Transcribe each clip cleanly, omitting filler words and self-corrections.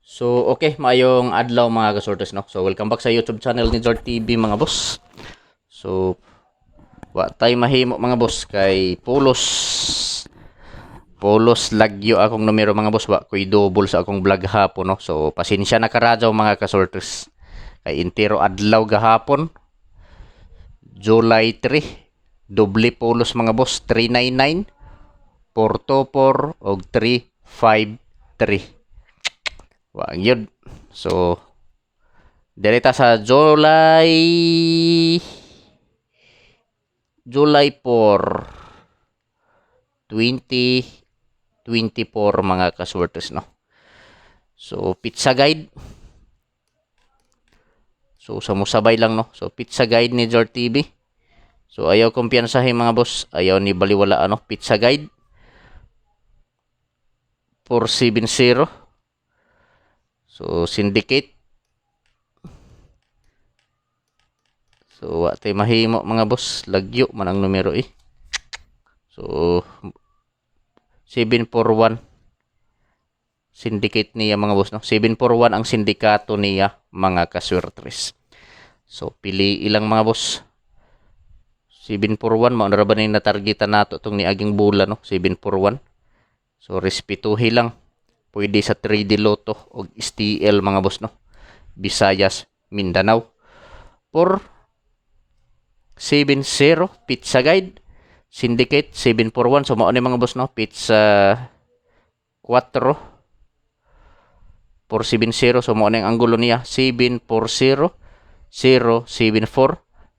So, okay, maayong adlaw mga kasorters, no? So, welcome back sa YouTube channel ni Zord TV mga boss. So, wa tay mahimo mga boss kay Pulos lagyo akong numero mga boss, wa koy double sa akong vlog hapon, no? So, pasensya na karadyaw mga kasorters. Kay intero adlaw gahapon, July 3, doble pulos mga boss, 399, 424 og 353. Wa gyud. So, direta sa July 4, 2024 mga kaswertes, no. So pizza guide. So sa musabay lang, no. So pizza guide ni Jor TV. So ayaw kumpiyansahin mga boss, ayaw ni baliwala ano, pizza guide 470. So syndicate. So wa tay mahimo mga boss, lagyo man ang numero eh. So 741 syndicate niya mga boss, no. 741 ang sindikato niya mga kaswertres. So pili ilang mga boss. 741 mao na ba ni natargetan nato tong niaging bola, no. 741. So respetuhi lang. Pwede sa 3D Lotto o STL mga boss, no. Visayas, Mindanao. 470 pizza guide syndicate 741. So mao ni mga boss, no. Pizza 4 470. So mao ni ang anggulo niya 740 074.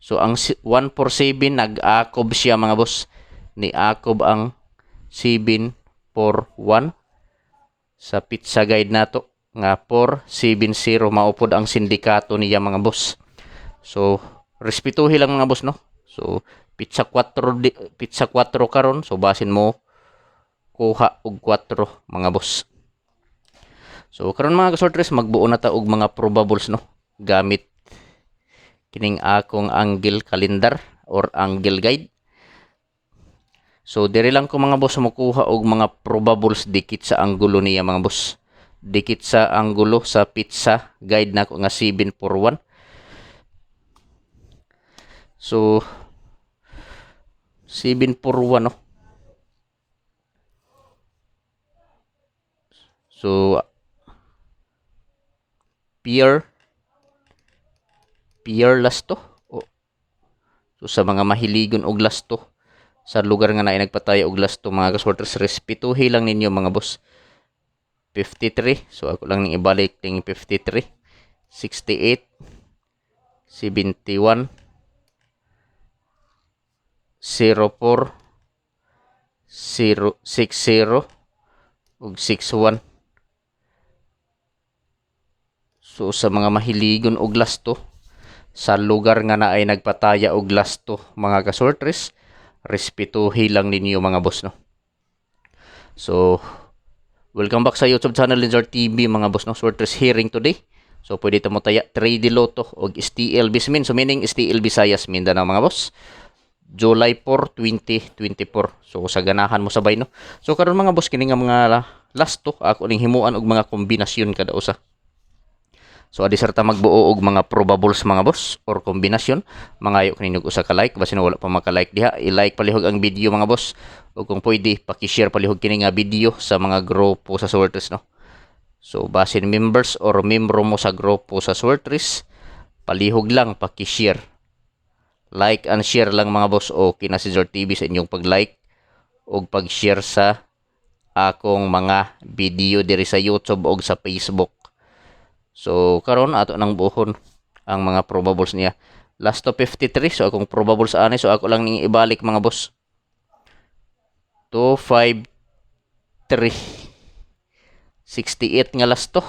So ang 147 nag-akob siya mga boss. Ni akob ang 741 sa pizza guide nato nga 470 maupod ang sindikato niya mga boss. So respetuhi lang mga boss, no. So pizza 4 karon, so basin mo kuha og 4 mga boss. So karon mga kasortres, magbuo na ta og mga probables, no, gamit kining akong angle calendar or angle guide. So dire lang ko mga boss mukuha og mga probables dikit sa anggulo niya mga boss. Dikit sa anggulo sa pizza guide nako nga 741. So 741, no. So Pier lasto. Oh. So sa mga mahiligon og lasto, sa lugar nga naay nagpatayo og lasto mga kasorters, respetuhi lang ninyo mga boss. 53. So ako lang ning ibalik ning 53. 68 71 04 060 ug 61. So sa mga mahiligon og lasto, sa lugar nga naay nagpataya og lasto mga kasortres, respetuhi lang ninyo mga boss, no. So welcome back sa YouTube channel ni Zord TV mga boss, no. Sortres hearing today. So pwede ta mo taya 3D Lotto og STL Bismin. So meaning STL Visayas, Mindanao mga boss. July 4, 2024. So sa ganahan mo sabay, no. So karon mga boss, kini nga mga lasto ako ning himuan og mga kombinasyon kada usa. So adi sarta magbuo og mga probables mga boss or kombinasyon. Mangayo kaninyo usa ka like, basin wala pa maka-like diha, i-like palihog ang video mga boss. O kung pwede, paki-share palihog kini nga video sa mga grupo sa Sortres, no. So basin members or membro mo sa grupo sa Sortres, palihog lang paki-share. Like and share lang mga boss, o kina si Zord TV sa inyong pag-like o pag-share sa akong mga video diri sa YouTube o sa Facebook. So karon ato nang buhon ang mga probables niya. Last to 53. So akong probables ani, so ako lang ning ibalik mga boss. 253 68 nga last to.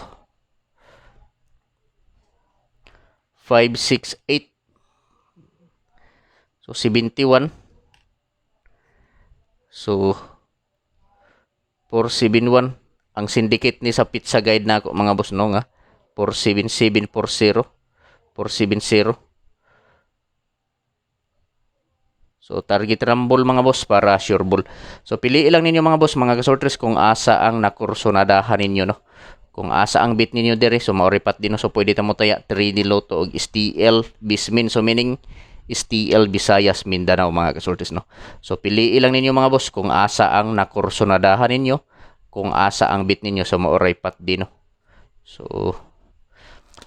568. So 71. So 471 ang syndicate ni sa pizza guide nako mga boss, no, nga 47740 470. So target rumble mga boss para sure ball. So pili lang ninyo mga boss mga kasortres kung asa ang nakursonadahan ninyo, no. Kung asa ang bit ninyo dire, so mauripat din, so pwede ta mo taya 3D Lotto og STL Bismin, so meaning STL Visayas Mindanao mga kasultis, no. So pili lang ninyo mga boss kung asa ang nakursonadahan ninyo, kung asa ang bit ninyo, so mauripat din, no. So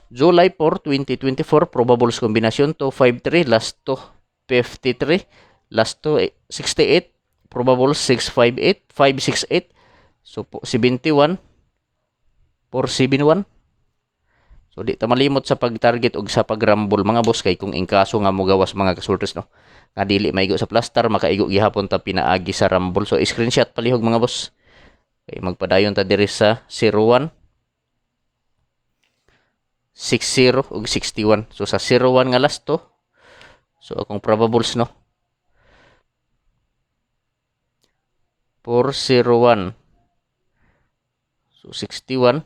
July 4, 2024, probables kombinasyon 253, last to 53, last to 68, probables 658, 568, so 71, 471. So di ta malimot sa pag-target og sa pag-rumble mga boss, kay kung ingkaso nga mo gawas mga kasulters, no, nga dili maigo sa plaster, makaigo gihapon ta pinaagi sa rumble. So screenshot palihog mga boss, kay magpadayon ta diri sa 01, 60 ug 61. So sa 01 nga last to, so akong probables, no, 401, so 61,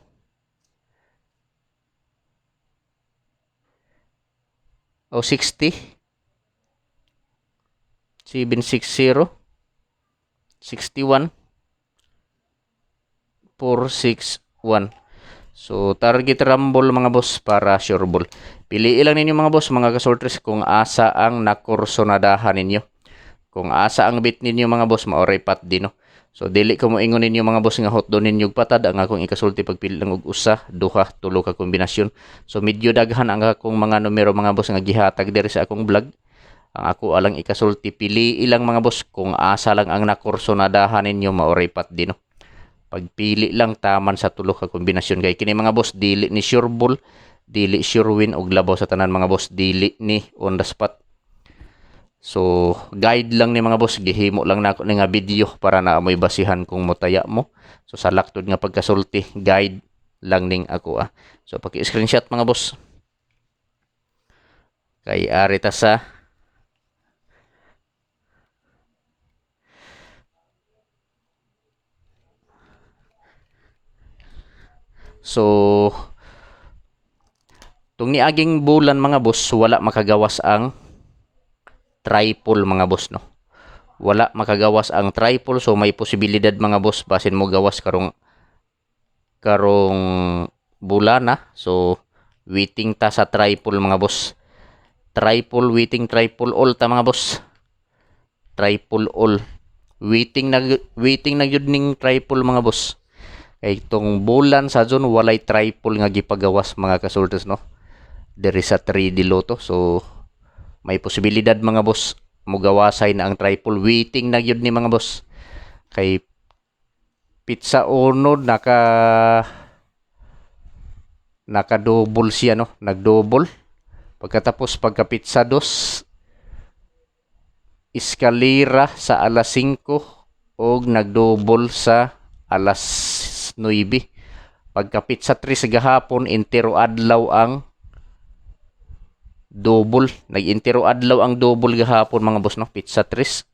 o 60, 760, 61, 461. So target rumble mga boss para sure ball. Pili lang ninyo mga boss mga kasorters kung asa ang nakursonadahan ninyo. Kung asa ang bit ninyo mga boss, maoray pat din, no. So dili ko mo ingon ninyo mga boss nga hot doon ninyo patad ang akong ikasulti pagpili lang og usa, duha, tulo ka kombinasyon. So medyo daghan ang akong mga numero mga boss nga gihatag diri sa akong vlog. Ang ako alang ikasulti, pili ilang mga boss kung asa lang ang nakursonadahan ninyo, maoray pat din, no. Pagpili lang taman sa tulo ka kombinasyon, kay kini mga boss dili ni sure ball, dili sure win og labaw sa tanan mga boss, dili ni on the spot. So guide lang ni mga boss, gihimo lang nako ni nga video para na amoy basihan kung motaya mo. So sa laktod nga pagkasulti, guide lang ning ako So paki-screenshot mga boss, kay ari ta sa so tung niaging bulan mga boss, wala makagawas ang triple mga boss, no. Wala makagawas ang triple, so may posibilidad mga boss basin mo gawas karong bulana. So waiting ta sa triple mga boss. Triple waiting, triple all ta mga boss. Triple all. Waiting na gyud ning triple mga boss. Kay itong bulan sa zone walay triple nga gipagawas mga kasultes, no. Diri sa 3D Lotto. So may posibilidad mga boss mugawasay na ang triple. Waiting na gyud ni mga boss. Kay pizza unod naka-double siya, no. Nag-double. Pagkatapos pagka pizza 2, eskalera sa alas 5 og nag-double sa alas 9. Pagka pizza 3 sa gahapon, entero adlaw ang double. Nag-entero adlaw ang double gahapon mga boss, no, pizza 3.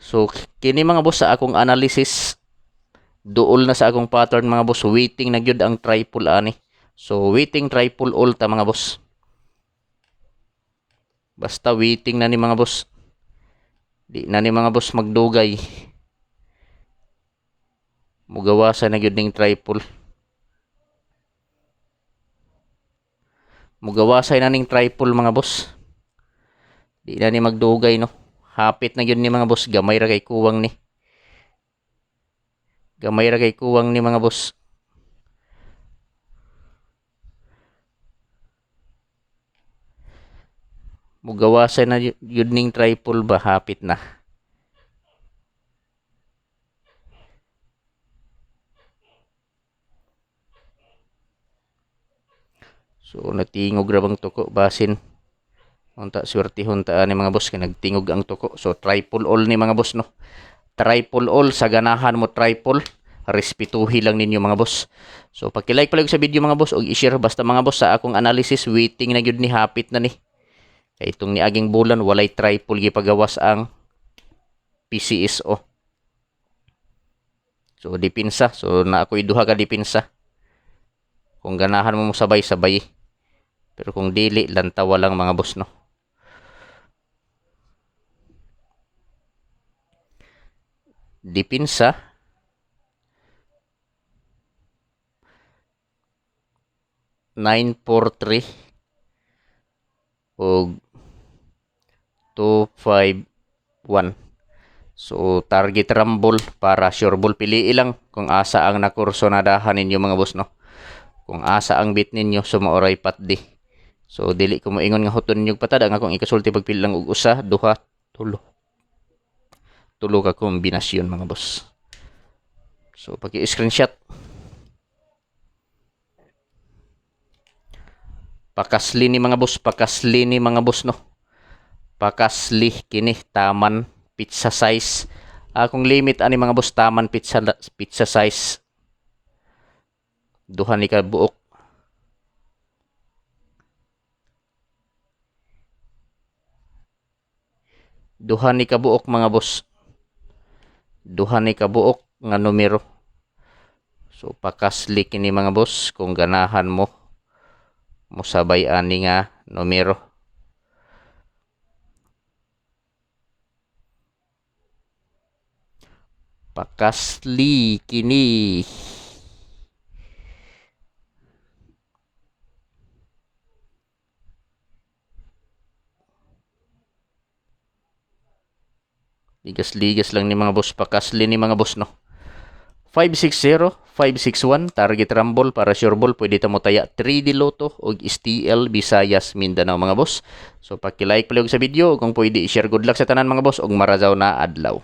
So kini mga boss sa akong analysis, duol na sa akong pattern mga boss, waiting na gyud ang triple ani. So waiting triple all ta mga boss. Basta waiting na ni mga boss. Di na ni mga boss magdugay. Mugawasan na gyud ning triple. Mugawasay na ning triple mga boss. Di na ni magdugay, no. Hapit na gyud ni mga boss, gamay ra kay kuwang ni. Gamay ra kay kuwang ni mga boss. Mugawasay na gyud ning triple ba, hapit na. So natingog ra bang tuko basin unta swertihon ta ni mga boss kay nagtingog ang tuko. So triple all ni mga boss, no. Triple all, sa ganahan mo triple, respetuhi lang ninyo mga boss. So paki-like pala sa video mga boss og i-share basta mga boss sa akong analysis, waiting na gyud ni, hapit na ni. Kay itong niaging bulan walay triple gipagawas ang PCSO. So dipinsa, so na ako'y duha ka dipinsa. Kung ganahan mo sabay-sabay. Pero kung dili, lantawa lang mga boss, no. Dipinsa. 943 o 251. So target rumble para sure ball, pili lang kung asa ang nakurso na dahan ninyo mga boss, no. Kung asa ang bit ninyo sumauray patdi. So dili ko moingon nga huton ninyo patada nga kung ikasulti pagpili lang og usa, duha, tulo ka kombinasyon mga boss. So paki-screenshot. Pakasli ni mga boss, no. Pakasli kini taman pizza size. Kung limit ani mga boss, taman pizza size. Duha ni ka buok. Duha ni ka buok mga boss. Duha ni ka buok nga numero. So pakasli kini mga boss kung ganahan mo musabay ani nga numero. Pakasli kini. Ligas-ligas lang ni mga boss, pakasli ni mga boss, no. 560, 561 target rumble para sure ball, pwede ta mo taya 3D Lotto og STL Visayas Mindanao mga boss. So paki-like pala sa video kung pwede i-share. Good luck sa tanan mga boss og marazaw na adlaw.